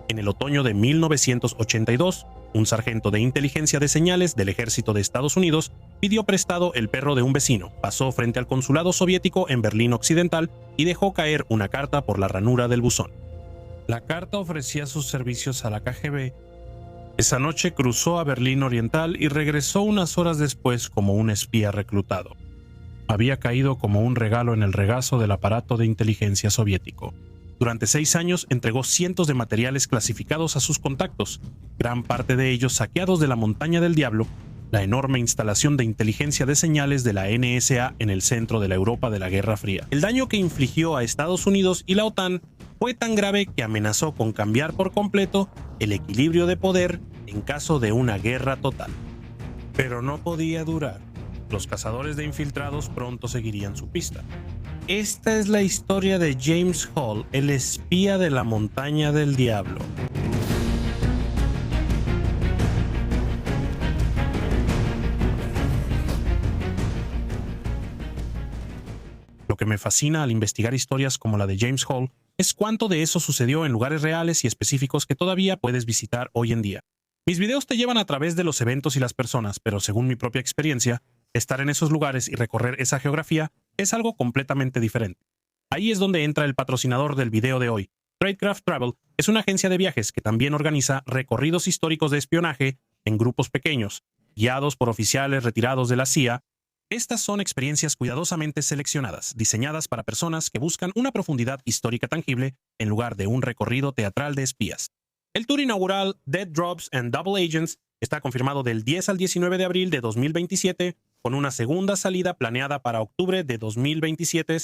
En el otoño de 1982, un sargento de inteligencia de señales del ejército de Estados Unidos pidió prestado el perro de un vecino, pasó frente al consulado soviético en Berlín Occidental y dejó caer una carta por la ranura del buzón. La carta ofrecía sus servicios a la KGB. Esa noche cruzó a Berlín Oriental y regresó unas horas después como un espía reclutado. Había caído como un regalo en el regazo del aparato de inteligencia soviético. Durante 6 años entregó cientos de materiales clasificados a sus contactos, gran parte de ellos saqueados de la Montaña del Diablo, la enorme instalación de inteligencia de señales de la NSA en el centro de la Europa de la Guerra Fría. El daño que infligió a Estados Unidos y la OTAN fue tan grave que amenazó con cambiar por completo el equilibrio de poder en caso de una guerra total. Pero no podía durar. Los cazadores de infiltrados pronto seguirían su pista. Esta es la historia de James Hall, el espía de la Montaña del Diablo. Lo que me fascina al investigar historias como la de James Hall es cuánto de eso sucedió en lugares reales y específicos que todavía puedes visitar hoy en día. Mis videos te llevan a través de los eventos y las personas, pero según mi propia experiencia, estar en esos lugares y recorrer esa geografía es algo completamente diferente. Ahí es donde entra el patrocinador del video de hoy. Tradecraft Travel es una agencia de viajes que también organiza recorridos históricos de espionaje en grupos pequeños, guiados por oficiales retirados de la CIA. Estas son experiencias cuidadosamente seleccionadas, diseñadas para personas que buscan una profundidad histórica tangible en lugar de un recorrido teatral de espías. El tour inaugural Dead Drops and Double Agents está confirmado del 10 al 19 de abril de 2027, con una segunda salida planeada para octubre de 2027.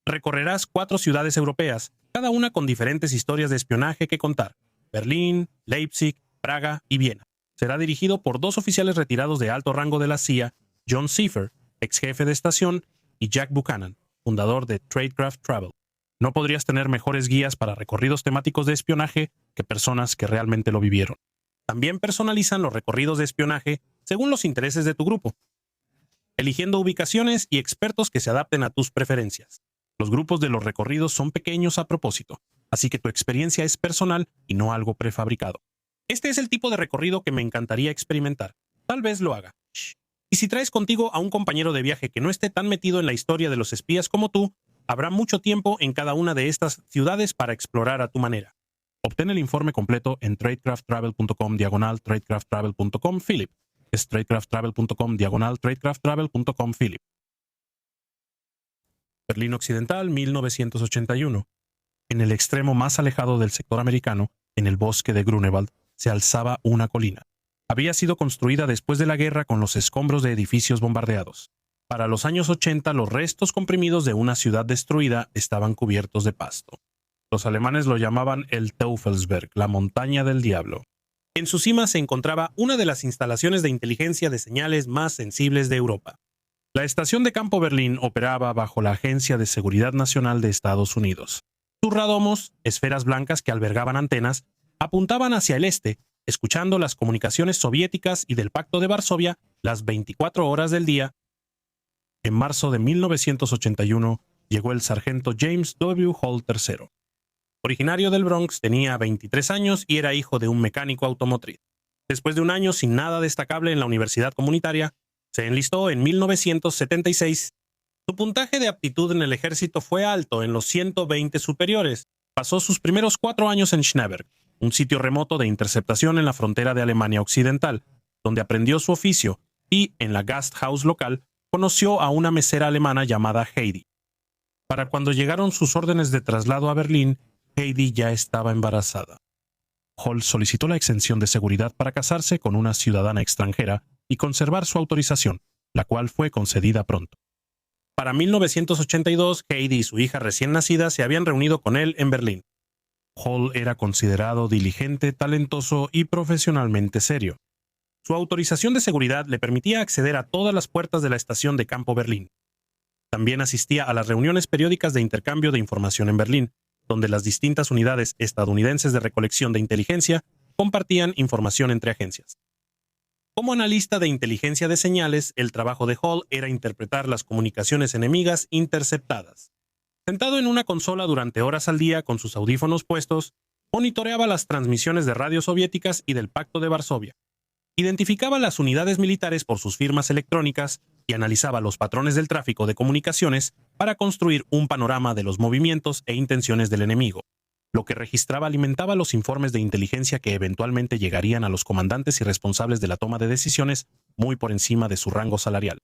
Recorrerás 4 ciudades europeas, cada una con diferentes historias de espionaje que contar: Berlín, Leipzig, Praga y Viena. Será dirigido por 2 oficiales retirados de alto rango de la CIA, John Seifer, ex jefe de estación, y Jack Buchanan, fundador de Tradecraft Travel. No podrías tener mejores guías para recorridos temáticos de espionaje que personas que realmente lo vivieron. También personalizan los recorridos de espionaje según los intereses de tu grupo, eligiendo ubicaciones y expertos que se adapten a tus preferencias. Los grupos de los recorridos son pequeños a propósito, así que tu experiencia es personal y no algo prefabricado. Este es el tipo de recorrido que me encantaría experimentar. Tal vez lo haga. Shh. Y si traes contigo a un compañero de viaje que no esté tan metido en la historia de los espías como tú, habrá mucho tiempo en cada una de estas ciudades para explorar a tu manera. Obtén el informe completo en tradecrafttravel.com/tradecrafttravel.com Philip. Es tradecrafttravel.com/tradecrafttravel.com Philip. Berlín Occidental, 1981. En el extremo más alejado del sector americano, en el bosque de Grunewald, se alzaba una colina. Había sido construida después de la guerra con los escombros de edificios bombardeados. Para los años 80, los restos comprimidos de una ciudad destruida estaban cubiertos de pasto. Los alemanes lo llamaban el Teufelsberg, la montaña del diablo. En su cima se encontraba una de las instalaciones de inteligencia de señales más sensibles de Europa. La estación de Campo Berlín operaba bajo la Agencia de Seguridad Nacional de Estados Unidos. Sus radomos, esferas blancas que albergaban antenas, apuntaban hacia el este, escuchando las comunicaciones soviéticas y del Pacto de Varsovia las 24 horas del día. En marzo de 1981 llegó el sargento James W. Hall III. Originario del Bronx, tenía 23 años y era hijo de un mecánico automotriz. Después de un año sin nada destacable en la universidad comunitaria, se enlistó en 1976. Su puntaje de aptitud en el ejército fue alto, en los 120 superiores. Pasó sus primeros 4 años en Schneeberg, un sitio remoto de interceptación en la frontera de Alemania Occidental, donde aprendió su oficio y, en la Gasthaus local, conoció a una mesera alemana llamada Heidi. Para cuando llegaron sus órdenes de traslado a Berlín, Heidi ya estaba embarazada. Hall solicitó la exención de seguridad para casarse con una ciudadana extranjera y conservar su autorización, la cual fue concedida pronto. Para 1982, Heidi y su hija recién nacida se habían reunido con él en Berlín. Hall era considerado diligente, talentoso y profesionalmente serio. Su autorización de seguridad le permitía acceder a todas las puertas de la estación de Campo Berlín. También asistía a las reuniones periódicas de intercambio de información en Berlín, donde las distintas unidades estadounidenses de recolección de inteligencia compartían información entre agencias. Como analista de inteligencia de señales, el trabajo de Hall era interpretar las comunicaciones enemigas interceptadas. Sentado en una consola durante horas al día con sus audífonos puestos, Monitoreaba las transmisiones de radio soviéticas y del Pacto de Varsovia. Identificaba las unidades militares por sus firmas electrónicas y analizaba los patrones del tráfico de comunicaciones para construir un panorama de los movimientos e intenciones del enemigo. Lo que registraba alimentaba los informes de inteligencia que eventualmente llegarían a los comandantes y responsables de la toma de decisiones muy por encima de su rango salarial.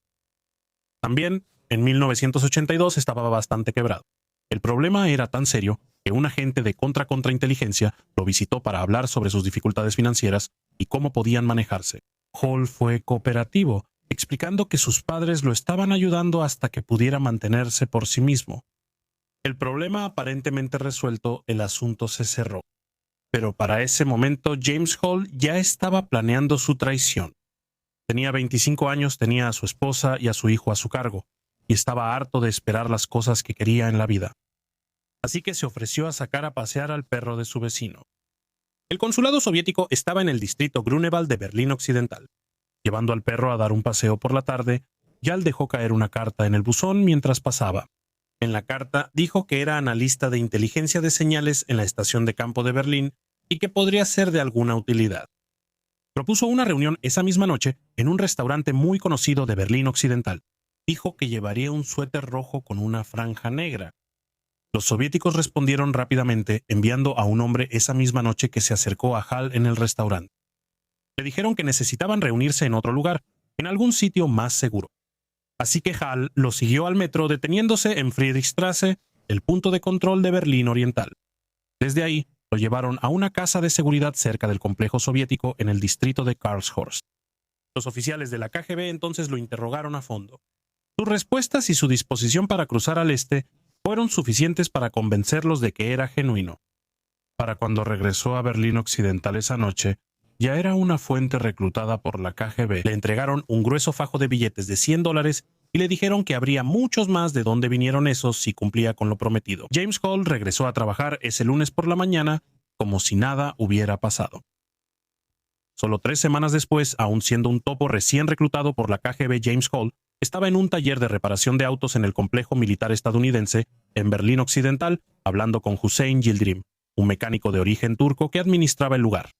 También, en 1982 estaba bastante quebrado. El problema era tan serio que un agente de contrainteligencia lo visitó para hablar sobre sus dificultades financieras y cómo podían manejarse. Hall fue cooperativo, explicando que sus padres lo estaban ayudando hasta que pudiera mantenerse por sí mismo. El problema aparentemente resuelto, el asunto se cerró. Pero para ese momento James Hall ya estaba planeando su traición. Tenía 25 años, tenía a su esposa y a su hijo a su cargo, y estaba harto de esperar las cosas que quería en la vida. Así que se ofreció a sacar a pasear al perro de su vecino. El consulado soviético estaba en el distrito Grunewald de Berlín Occidental. Llevando al perro a dar un paseo por la tarde, Yal dejó caer una carta en el buzón mientras pasaba. En la carta dijo que era analista de inteligencia de señales en la estación de campo de Berlín y que podría ser de alguna utilidad. Propuso una reunión esa misma noche en un restaurante muy conocido de Berlín Occidental. Dijo que llevaría un suéter rojo con una franja negra. Los soviéticos respondieron rápidamente, enviando a un hombre esa misma noche que se acercó a Hall en el restaurante. Le dijeron que necesitaban reunirse en otro lugar, en algún sitio más seguro. Así que Hall lo siguió al metro deteniéndose en Friedrichstraße, el punto de control de Berlín Oriental. Desde ahí, lo llevaron a una casa de seguridad cerca del complejo soviético en el distrito de Karlshorst. Los oficiales de la KGB entonces lo interrogaron a fondo. Sus respuestas y su disposición para cruzar al este fueron suficientes para convencerlos de que era genuino. Para cuando regresó a Berlín Occidental esa noche, ya era una fuente reclutada por la KGB. Le entregaron un grueso fajo de billetes de $100 y le dijeron que habría muchos más de dónde vinieron esos si cumplía con lo prometido. James Hall regresó a trabajar ese lunes por la mañana como si nada hubiera pasado. Solo 3 semanas después, aún siendo un topo recién reclutado por la KGB, James Hall estaba en un taller de reparación de autos en el complejo militar estadounidense en Berlín Occidental, hablando con Hüseyin Yildirim, un mecánico de origen turco que administraba el lugar.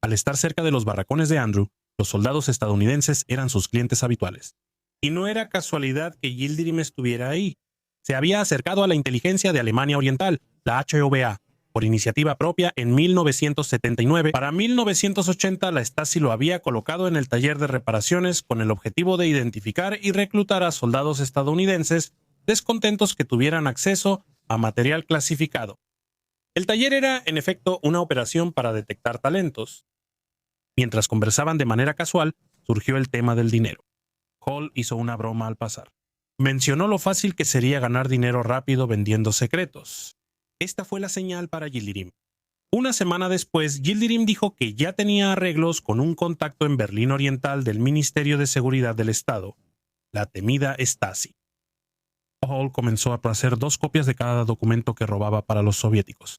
Al estar cerca de los barracones de Andrew, los soldados estadounidenses eran sus clientes habituales. Y no era casualidad que Yildirim estuviera ahí. Se había acercado a la inteligencia de Alemania Oriental, la HVA, por iniciativa propia en 1979. Para 1980, la Stasi lo había colocado en el taller de reparaciones con el objetivo de identificar y reclutar a soldados estadounidenses descontentos que tuvieran acceso a material clasificado. El taller era, en efecto, una operación para detectar talentos. Mientras conversaban de manera casual, surgió el tema del dinero. Hall hizo una broma al pasar. Mencionó lo fácil que sería ganar dinero rápido vendiendo secretos. Esta fue la señal para Yildirim. Una semana después, Yildirim dijo que ya tenía arreglos con un contacto en Berlín Oriental del Ministerio de Seguridad del Estado, la temida Stasi. Hall comenzó a hacer 2 copias de cada documento que robaba para los soviéticos.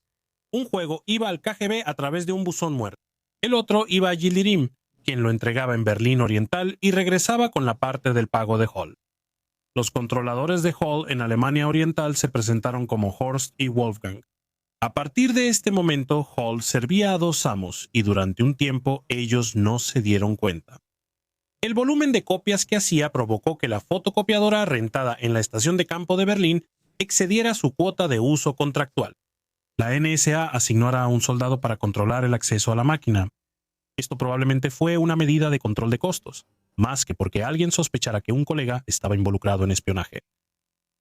Un juego iba al KGB a través de un buzón muerto. El otro iba a Yildirim, quien lo entregaba en Berlín Oriental y regresaba con la parte del pago de Hall. Los controladores de Hall en Alemania Oriental se presentaron como Horst y Wolfgang. A partir de este momento, Hall servía a 2 amos y durante un tiempo ellos no se dieron cuenta. El volumen de copias que hacía provocó que la fotocopiadora rentada en la estación de campo de Berlín excediera su cuota de uso contractual. La NSA asignara a un soldado para controlar el acceso a la máquina. Esto probablemente fue una medida de control de costos, más que porque alguien sospechara que un colega estaba involucrado en espionaje.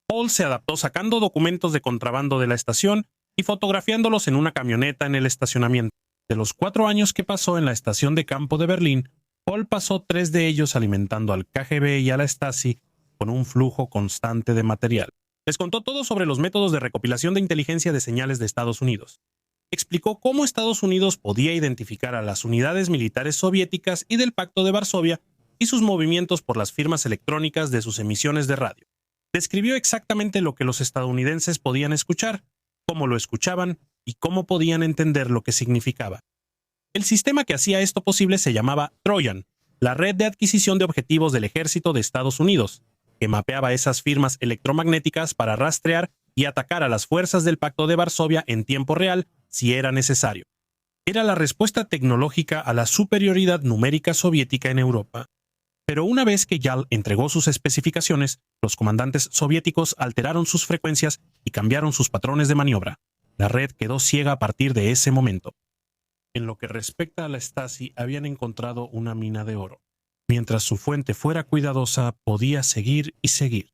Hall se adaptó sacando documentos de contrabando de la estación y fotografiándolos en una camioneta en el estacionamiento. De los 4 años que pasó en la estación de campo de Berlín, Hall pasó 3 de ellos alimentando al KGB y a la Stasi con un flujo constante de material. Les contó todo sobre los métodos de recopilación de inteligencia de señales de Estados Unidos. Explicó cómo Estados Unidos podía identificar a las unidades militares soviéticas y del Pacto de Varsovia y sus movimientos por las firmas electrónicas de sus emisiones de radio. Describió exactamente lo que los estadounidenses podían escuchar, cómo lo escuchaban y cómo podían entender lo que significaba. El sistema que hacía esto posible se llamaba Trojan, la red de adquisición de objetivos del ejército de Estados Unidos, que mapeaba esas firmas electromagnéticas para rastrear y atacar a las fuerzas del Pacto de Varsovia en tiempo real si era necesario. Era la respuesta tecnológica a la superioridad numérica soviética en Europa. Pero una vez que YAL entregó sus especificaciones, los comandantes soviéticos alteraron sus frecuencias y cambiaron sus patrones de maniobra. La red quedó ciega a partir de ese momento. En lo que respecta a la Stasi, habían encontrado una mina de oro. Mientras su fuente fuera cuidadosa, podía seguir y seguir.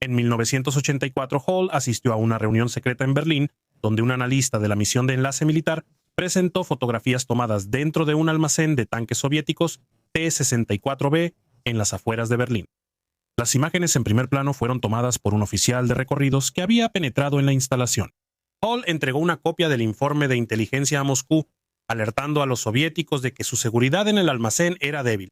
En 1984, Hall asistió a una reunión secreta en Berlín, donde un analista de la misión de enlace militar presentó fotografías tomadas dentro de un almacén de tanques soviéticos T-64B en las afueras de Berlín. Las imágenes en primer plano fueron tomadas por un oficial de recorridos que había penetrado en la instalación. Hall entregó una copia del informe de inteligencia a Moscú, alertando a los soviéticos de que su seguridad en el almacén era débil.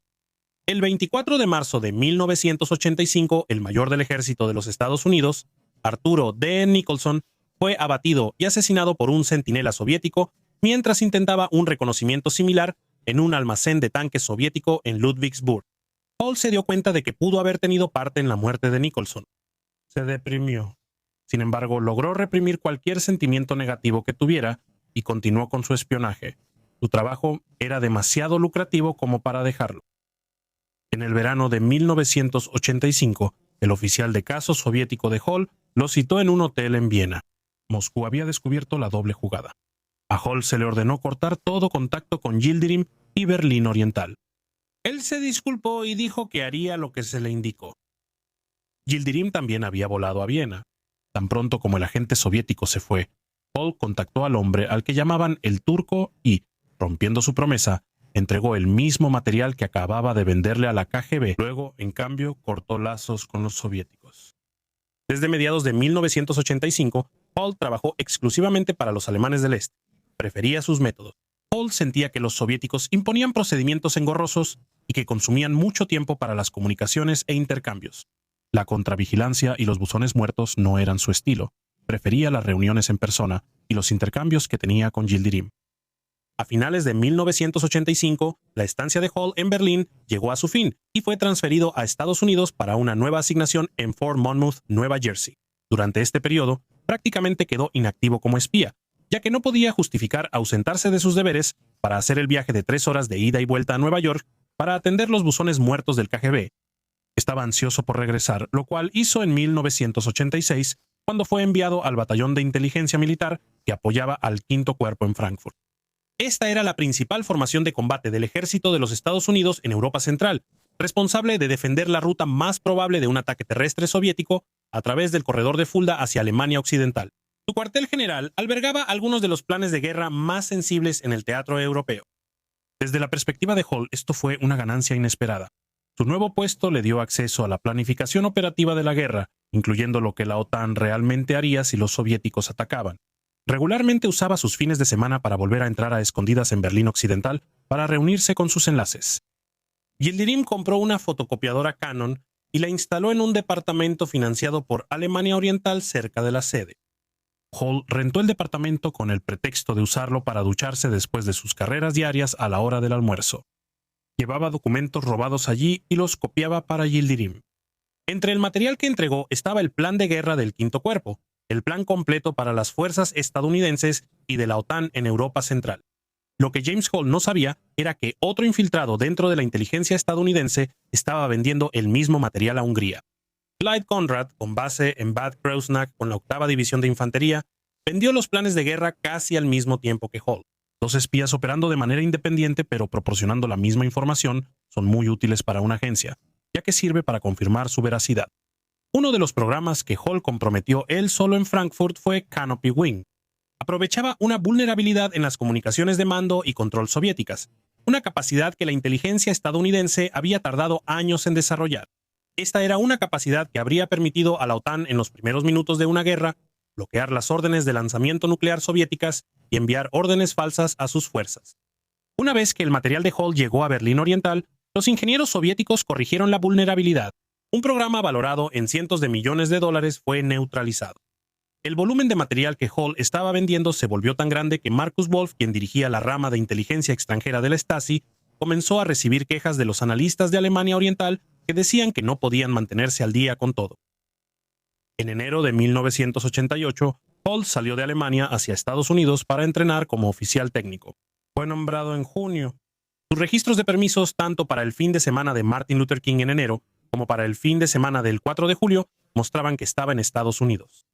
El 24 de marzo de 1985, el mayor del ejército de los Estados Unidos, Arturo D. Nicholson, fue abatido y asesinado por un centinela soviético mientras intentaba un reconocimiento similar en un almacén de tanques soviético en Ludwigsburg. Hall se dio cuenta de que pudo haber tenido parte en la muerte de Nicholson. Se deprimió. Sin embargo, logró reprimir cualquier sentimiento negativo que tuviera y continuó con su espionaje. Su trabajo era demasiado lucrativo como para dejarlo. En el verano de 1985, el oficial de caso soviético de Hall lo citó en un hotel en Viena. Moscú había descubierto la doble jugada. A Hall se le ordenó cortar todo contacto con Yildirim y Berlín Oriental. Él se disculpó y dijo que haría lo que se le indicó. Yildirim también había volado a Viena. Tan pronto como el agente soviético se fue, Hall contactó al hombre al que llamaban el Turco y, rompiendo su promesa, entregó el mismo material que acababa de venderle a la KGB. Luego, en cambio, cortó lazos con los soviéticos. Desde mediados de 1985, Hall trabajó exclusivamente para los alemanes del Este. Prefería sus métodos. Hall sentía que los soviéticos imponían procedimientos engorrosos y que consumían mucho tiempo para las comunicaciones e intercambios. La contravigilancia y los buzones muertos no eran su estilo. Prefería las reuniones en persona y los intercambios que tenía con Yildirim. A finales de 1985, la estancia de Hall en Berlín llegó a su fin y fue transferido a Estados Unidos para una nueva asignación en Fort Monmouth, Nueva Jersey. Durante este periodo, prácticamente quedó inactivo como espía, ya que no podía justificar ausentarse de sus deberes para hacer el viaje de 3 horas de ida y vuelta a Nueva York para atender los buzones muertos del KGB. Estaba ansioso por regresar, lo cual hizo en 1986, cuando fue enviado al batallón de inteligencia militar que apoyaba al Quinto Cuerpo en Frankfurt. Esta era la principal formación de combate del ejército de los Estados Unidos en Europa Central, responsable de defender la ruta más probable de un ataque terrestre soviético a través del corredor de Fulda hacia Alemania Occidental. Su cuartel general albergaba algunos de los planes de guerra más sensibles en el teatro europeo. Desde la perspectiva de Hall, esto fue una ganancia inesperada. Su nuevo puesto le dio acceso a la planificación operativa de la guerra, incluyendo lo que la OTAN realmente haría si los soviéticos atacaban. Regularmente usaba sus fines de semana para volver a entrar a escondidas en Berlín Occidental para reunirse con sus enlaces. Yildirim compró una fotocopiadora Canon y la instaló en un departamento financiado por Alemania Oriental cerca de la sede. Hall rentó el departamento con el pretexto de usarlo para ducharse después de sus carreras diarias a la hora del almuerzo. Llevaba documentos robados allí y los copiaba para Yildirim. Entre el material que entregó estaba el plan de guerra del Quinto Cuerpo, el plan completo para las fuerzas estadounidenses y de la OTAN en Europa Central. Lo que James Hall no sabía era que otro infiltrado dentro de la inteligencia estadounidense estaba vendiendo el mismo material a Hungría. Clyde Conrad, con base en Bad Kreuznach con la 8ª División de Infantería, vendió los planes de guerra casi al mismo tiempo que Hall. Dos espías operando de manera independiente pero proporcionando la misma información son muy útiles para una agencia, ya que sirve para confirmar su veracidad. Uno de los programas que Hall comprometió él solo en Frankfurt fue Canopy Wing. Aprovechaba una vulnerabilidad en las comunicaciones de mando y control soviéticas, una capacidad que la inteligencia estadounidense había tardado años en desarrollar. Esta era una capacidad que habría permitido a la OTAN en los primeros minutos de una guerra bloquear las órdenes de lanzamiento nuclear soviéticas y enviar órdenes falsas a sus fuerzas. Una vez que el material de Hall llegó a Berlín Oriental, los ingenieros soviéticos corrigieron la vulnerabilidad. Un programa valorado en cientos de millones de dólares fue neutralizado. El volumen de material que Hall estaba vendiendo se volvió tan grande que Markus Wolf, quien dirigía la rama de inteligencia extranjera de la Stasi, comenzó a recibir quejas de los analistas de Alemania Oriental que decían que no podían mantenerse al día con todo. En enero de 1988, Hall salió de Alemania hacia Estados Unidos para entrenar como oficial técnico. Fue nombrado en junio. Sus registros de permisos, tanto para el fin de semana de Martin Luther King en enero como para el fin de semana del 4 de julio, mostraban que estaba en Estados Unidos.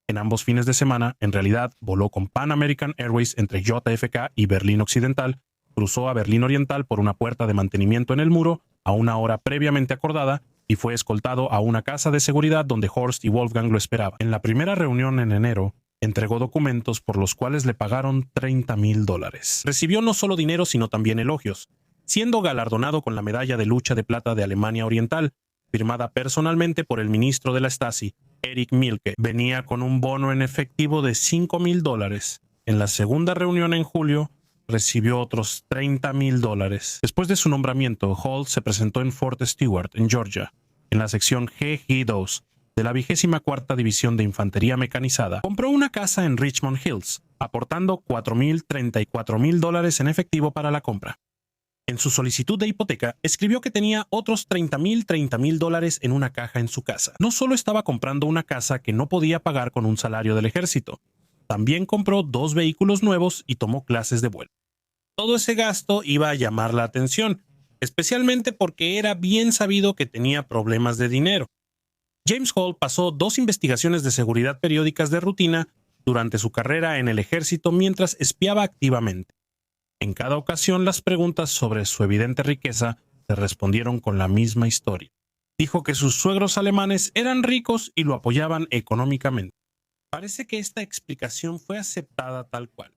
En ambos fines de semana, en realidad, voló con Pan American Airways entre JFK y Berlín Occidental, cruzó a Berlín Oriental por una puerta de mantenimiento en el muro a una hora previamente acordada y fue escoltado a una casa de seguridad donde Horst y Wolfgang lo esperaban. En la primera reunión en enero, entregó documentos por los cuales le pagaron $30,000. Recibió no solo dinero, sino también elogios, siendo galardonado con la medalla de lucha de plata de Alemania Oriental, firmada personalmente por el ministro de la Stasi, Erich Mielke. Venía con un bono en efectivo de $5,000. En la segunda reunión en julio, recibió otros $30,000. Después de su nombramiento, Hall se presentó en Fort Stewart, en Georgia, en la sección GG2 de la 24ª División de Infantería Mecanizada. Compró una casa en Richmond Hills, aportando $34,000 en efectivo para la compra. En su solicitud de hipoteca, escribió que tenía otros $30,000 en una caja en su casa. No solo estaba comprando una casa que no podía pagar con un salario del ejército, también compró 2 vehículos nuevos y tomó clases de vuelo. Todo ese gasto iba a llamar la atención, especialmente porque era bien sabido que tenía problemas de dinero. James Hall pasó 2 investigaciones de seguridad periódicas de rutina durante su carrera en el ejército mientras espiaba activamente. En cada ocasión, las preguntas sobre su evidente riqueza se respondieron con la misma historia. Dijo que sus suegros alemanes eran ricos y lo apoyaban económicamente. Parece que esta explicación fue aceptada tal cual.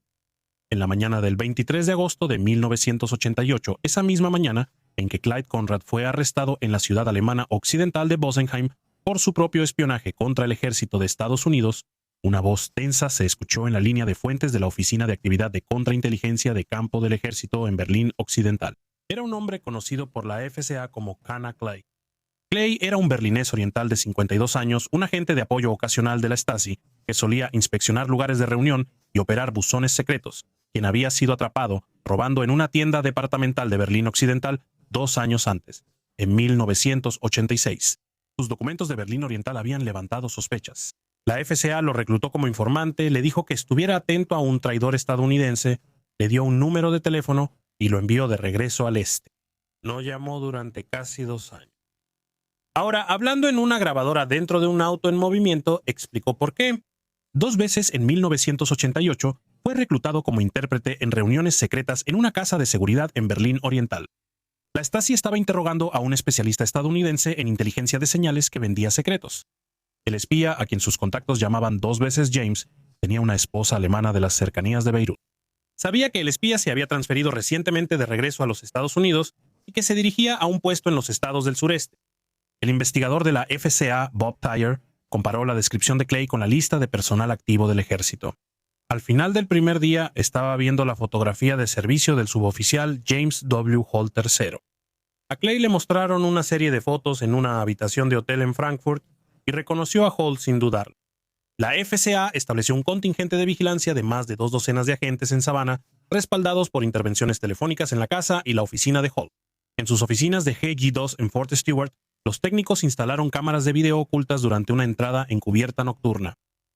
En la mañana del 23 de agosto de 1988, esa misma mañana en que Clyde Conrad fue arrestado en la ciudad alemana occidental de Bossenheim por su propio espionaje contra el ejército de Estados Unidos, una voz tensa se escuchó en la línea de fuentes de la Oficina de Actividad de Contrainteligencia de Campo del Ejército en Berlín Occidental. Era un hombre conocido por la FSA como Hannah Clay. Clay era un berlinés oriental de 52 años, un agente de apoyo ocasional de la Stasi, que solía inspeccionar lugares de reunión y operar buzones secretos, quien había sido atrapado robando en una tienda departamental de Berlín Occidental 2 años antes, en 1986. Sus documentos de Berlín Oriental habían levantado sospechas. La FSA lo reclutó como informante, le dijo que estuviera atento a un traidor estadounidense, le dio un número de teléfono y lo envió de regreso al este. No llamó durante casi 2 años. Ahora, hablando en una grabadora dentro de un auto en movimiento, explicó por qué. 2 veces en 1988 fue reclutado como intérprete en reuniones secretas en una casa de seguridad en Berlín Oriental. La Stasi estaba interrogando a un especialista estadounidense en inteligencia de señales que vendía secretos. El espía, a quien sus contactos llamaban 2 veces James, tenía una esposa alemana de las cercanías de Beirut. Sabía que el espía se había transferido recientemente de regreso a los Estados Unidos y que se dirigía a un puesto en los estados del sureste. El investigador de la FSA, Bob Tyer, comparó la descripción de Clay con la lista de personal activo del ejército. Al final del primer día estaba viendo la fotografía de servicio del suboficial James W. Hall III. A Clay le mostraron una serie de fotos en una habitación de hotel en Frankfurt y reconoció a Hall sin dudarlo. La FSA estableció un contingente de vigilancia de más de 2 docenas de agentes en Savannah, respaldados por intervenciones telefónicas en la casa y la oficina de Hall. En sus oficinas de GG2 en Fort Stewart, los técnicos instalaron cámaras de video ocultas durante una entrada encubierta nocturna.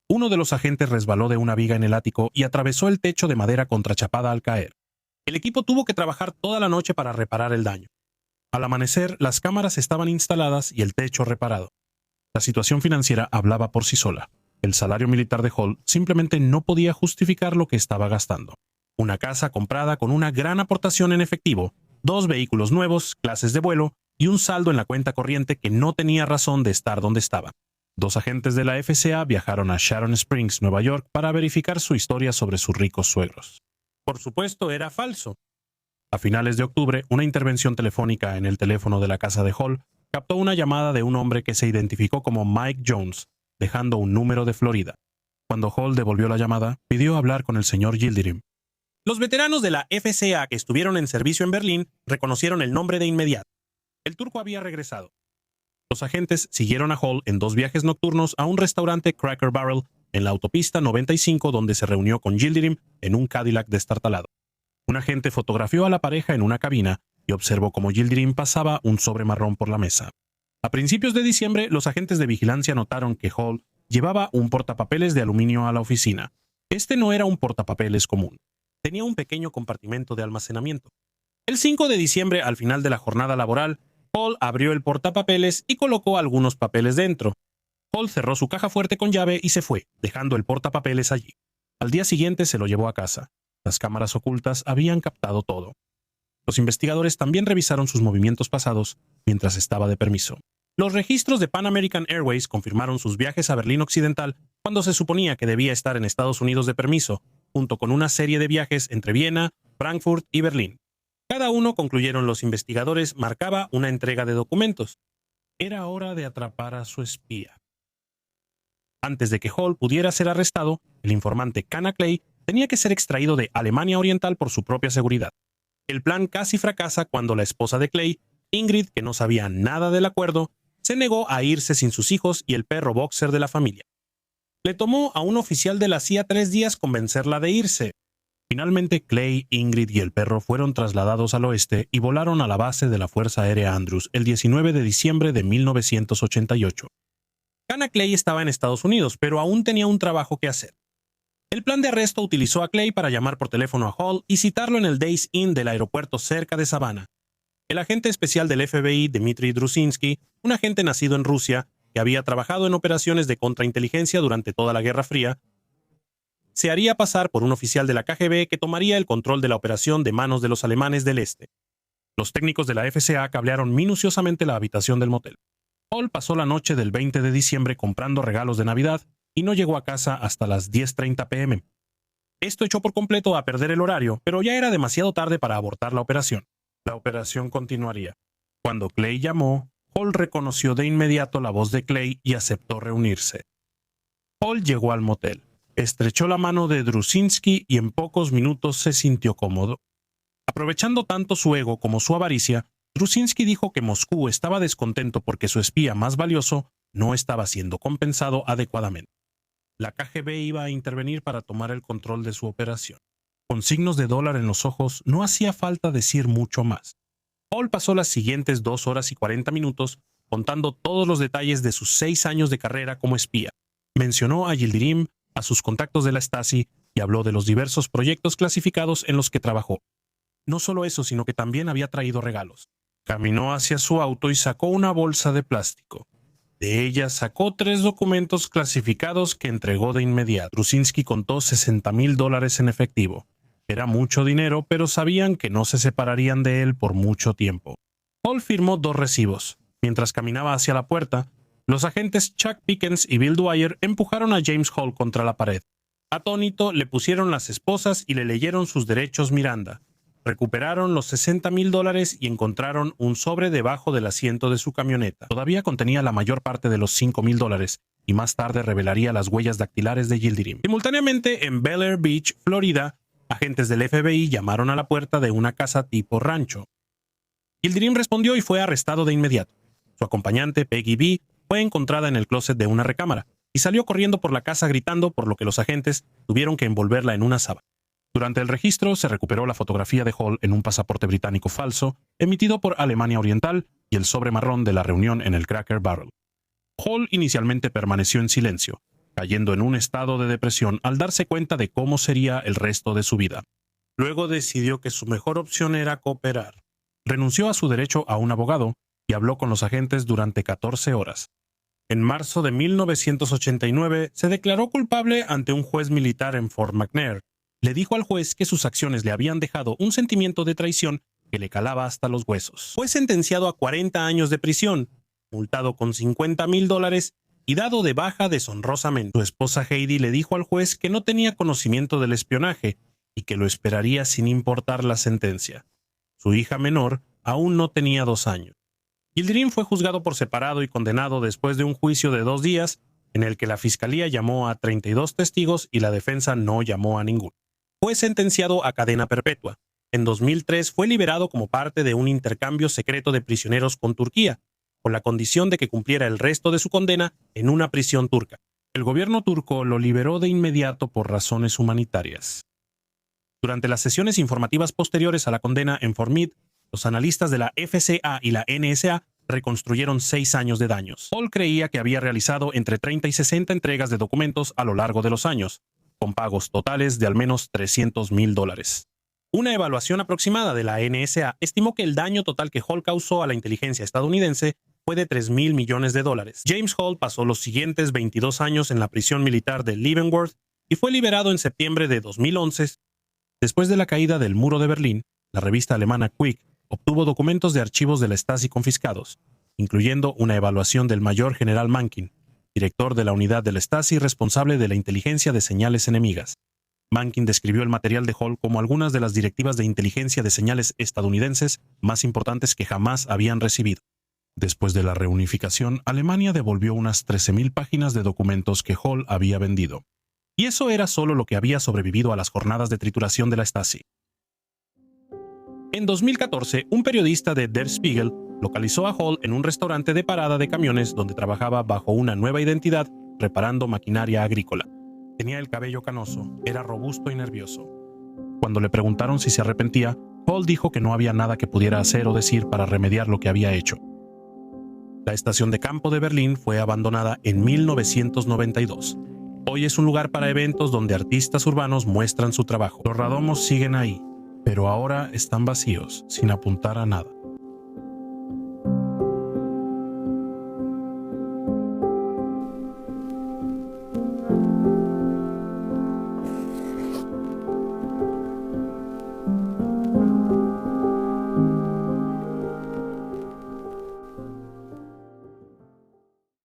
Uno de los agentes resbaló de una viga en el ático y atravesó el techo de madera contrachapada al caer. El equipo tuvo que trabajar toda la noche para reparar el daño. Al amanecer, las cámaras estaban instaladas y el techo reparado. La situación financiera hablaba por sí sola. El salario militar de Hall simplemente no podía justificar lo que estaba gastando. Una casa comprada con una gran aportación en efectivo, 2 vehículos nuevos, clases de vuelo y un saldo en la cuenta corriente que no tenía razón de estar donde estaba. 2 agentes de la FSA viajaron a Sharon Springs, Nueva York, para verificar su historia sobre sus ricos suegros. Por supuesto, era falso. A finales de octubre, una intervención telefónica en el teléfono de la casa de Hall captó una llamada de un hombre que se identificó como Mike Jones, dejando un número de Florida. Cuando Hall devolvió la llamada, pidió hablar con el señor Yildirim. Los veteranos de la FSA que estuvieron en servicio en Berlín reconocieron el nombre de inmediato. El turco había regresado. Los agentes siguieron a Hall en 2 viajes nocturnos a un restaurante Cracker Barrel en la autopista 95, donde se reunió con Yildirim en un Cadillac destartalado. Un agente fotografió a la pareja en una cabina y observó cómo Yildirim pasaba un sobre marrón por la mesa. A principios de diciembre, los agentes de vigilancia notaron que Hall llevaba un portapapeles de aluminio a la oficina. Este no era un portapapeles común. Tenía un pequeño compartimento de almacenamiento. El 5 de diciembre, al final de la jornada laboral, Hall abrió el portapapeles y colocó algunos papeles dentro. Hall cerró su caja fuerte con llave y se fue, dejando el portapapeles allí. Al día siguiente se lo llevó a casa. Las cámaras ocultas habían captado todo. Los investigadores también revisaron sus movimientos pasados mientras estaba de permiso. Los registros de Pan American Airways confirmaron sus viajes a Berlín Occidental cuando se suponía que debía estar en Estados Unidos de permiso, junto con una serie de viajes entre Viena, Frankfurt y Berlín. Cada uno, concluyeron los investigadores, marcaba una entrega de documentos. Era hora de atrapar a su espía. Antes de que Hall pudiera ser arrestado, el informante Kana Clay tenía que ser extraído de Alemania Oriental por su propia seguridad. El plan casi fracasa cuando la esposa de Clay, Ingrid, que no sabía nada del acuerdo, se negó a irse sin sus hijos y el perro boxer de la familia. Le tomó a un oficial de la CIA 3 días convencerla de irse. Finalmente, Clay, Ingrid y el perro fueron trasladados al oeste y volaron a la base de la Fuerza Aérea Andrews el 19 de diciembre de 1988. Kana Clay estaba en Estados Unidos, pero aún tenía un trabajo que hacer. El plan de arresto utilizó a Clay para llamar por teléfono a Hall y citarlo en el Days Inn del aeropuerto cerca de Savannah. El agente especial del FBI, Dmitry Drusinski, un agente nacido en Rusia, que había trabajado en operaciones de contrainteligencia durante toda la Guerra Fría, se haría pasar por un oficial de la KGB que tomaría el control de la operación de manos de los alemanes del este. Los técnicos de la FSA cablearon minuciosamente la habitación del motel. Hall pasó la noche del 20 de diciembre comprando regalos de Navidad y no llegó a casa hasta las 10:30 p.m. Esto echó por completo a perder el horario, pero ya era demasiado tarde para abortar la operación. La operación continuaría. Cuando Clay llamó, Hall reconoció de inmediato la voz de Clay y aceptó reunirse. Hall llegó al motel, estrechó la mano de Drusinski y en pocos minutos se sintió cómodo. Aprovechando tanto su ego como su avaricia, Drusinski dijo que Moscú estaba descontento porque su espía más valioso no estaba siendo compensado adecuadamente. La KGB iba a intervenir para tomar el control de su operación. Con signos de dólar en los ojos, no hacía falta decir mucho más. Hall pasó las siguientes 2 horas y 40 minutos contando todos los detalles de sus 6 años de carrera como espía. Mencionó a Yildirim, a sus contactos de la Stasi y habló de los diversos proyectos clasificados en los que trabajó. No solo eso, sino que también había traído regalos. Caminó hacia su auto y sacó una bolsa de plástico. De ella sacó 3 documentos clasificados que entregó de inmediato. Drusinski contó $60,000 en efectivo. Era mucho dinero, pero sabían que no se separarían de él por mucho tiempo. Hall firmó 2 recibos. Mientras caminaba hacia la puerta, los agentes Chuck Pickens y Bill Dwyer empujaron a James Hall contra la pared. Atónito, le pusieron las esposas y le leyeron sus derechos Miranda. Recuperaron los $60,000 y encontraron un sobre debajo del asiento de su camioneta. Todavía contenía la mayor parte de los $5,000 y más tarde revelaría las huellas dactilares de Yildirim. Simultáneamente, en Bel Air Beach, Florida, agentes del FBI llamaron a la puerta de una casa tipo rancho. Yildirim respondió y fue arrestado de inmediato. Su acompañante, Peggy B., fue encontrada en el closet de una recámara y salió corriendo por la casa gritando, por lo que los agentes tuvieron que envolverla en una sábana. Durante el registro se recuperó la fotografía de Hall en un pasaporte británico falso emitido por Alemania Oriental y el sobre marrón de la reunión en el Cracker Barrel. Hall inicialmente permaneció en silencio, cayendo en un estado de depresión al darse cuenta de cómo sería el resto de su vida. Luego decidió que su mejor opción era cooperar. Renunció a su derecho a un abogado y habló con los agentes durante 14 horas. En marzo de 1989 se declaró culpable ante un juez militar en Fort McNair. Le dijo al juez que sus acciones le habían dejado un sentimiento de traición que le calaba hasta los huesos. Fue sentenciado a 40 años de prisión, multado con $50,000 y dado de baja deshonrosamente. Su esposa Heidi le dijo al juez que no tenía conocimiento del espionaje y que lo esperaría sin importar la sentencia. Su hija menor aún no tenía 2 años. Yildirim fue juzgado por separado y condenado después de un juicio de 2 días en el que la fiscalía llamó a 32 testigos y la defensa no llamó a ninguno. Fue sentenciado a cadena perpetua. En 2003 fue liberado como parte de un intercambio secreto de prisioneros con Turquía, con la condición de que cumpliera el resto de su condena en una prisión turca. El gobierno turco lo liberó de inmediato por razones humanitarias. Durante las sesiones informativas posteriores a la condena en Fort Meade, los analistas de la FCA y la NSA reconstruyeron 6 años de daños. Hall creía que había realizado entre 30 y 60 entregas de documentos a lo largo de los años, con pagos totales de al menos $300,000. Una evaluación aproximada de la NSA estimó que el daño total que Hall causó a la inteligencia estadounidense fue de $3,000 millones. James Hall pasó los siguientes 22 años en la prisión militar de Leavenworth y fue liberado en septiembre de 2011. Después de la caída del muro de Berlín, la revista alemana Quick obtuvo documentos de archivos de la Stasi confiscados, incluyendo una evaluación del mayor general Mankin, director de la unidad de la Stasi responsable de la inteligencia de señales enemigas. Mankin describió el material de Hall como algunas de las directivas de inteligencia de señales estadounidenses más importantes que jamás habían recibido. Después de la reunificación, Alemania devolvió unas 13,000 páginas de documentos que Hall había vendido. Y eso era solo lo que había sobrevivido a las jornadas de trituración de la Stasi. En 2014, un periodista de Der Spiegel localizó a Hall en un restaurante de parada de camiones donde trabajaba bajo una nueva identidad reparando maquinaria agrícola. Tenía el cabello canoso, era robusto y nervioso. Cuando le preguntaron si se arrepentía, Hall dijo que no había nada que pudiera hacer o decir para remediar lo que había hecho. La estación de campo de Berlín fue abandonada en 1992. Hoy es un lugar para eventos donde artistas urbanos muestran su trabajo. Los radomos siguen ahí, pero ahora están vacíos, sin apuntar a nada.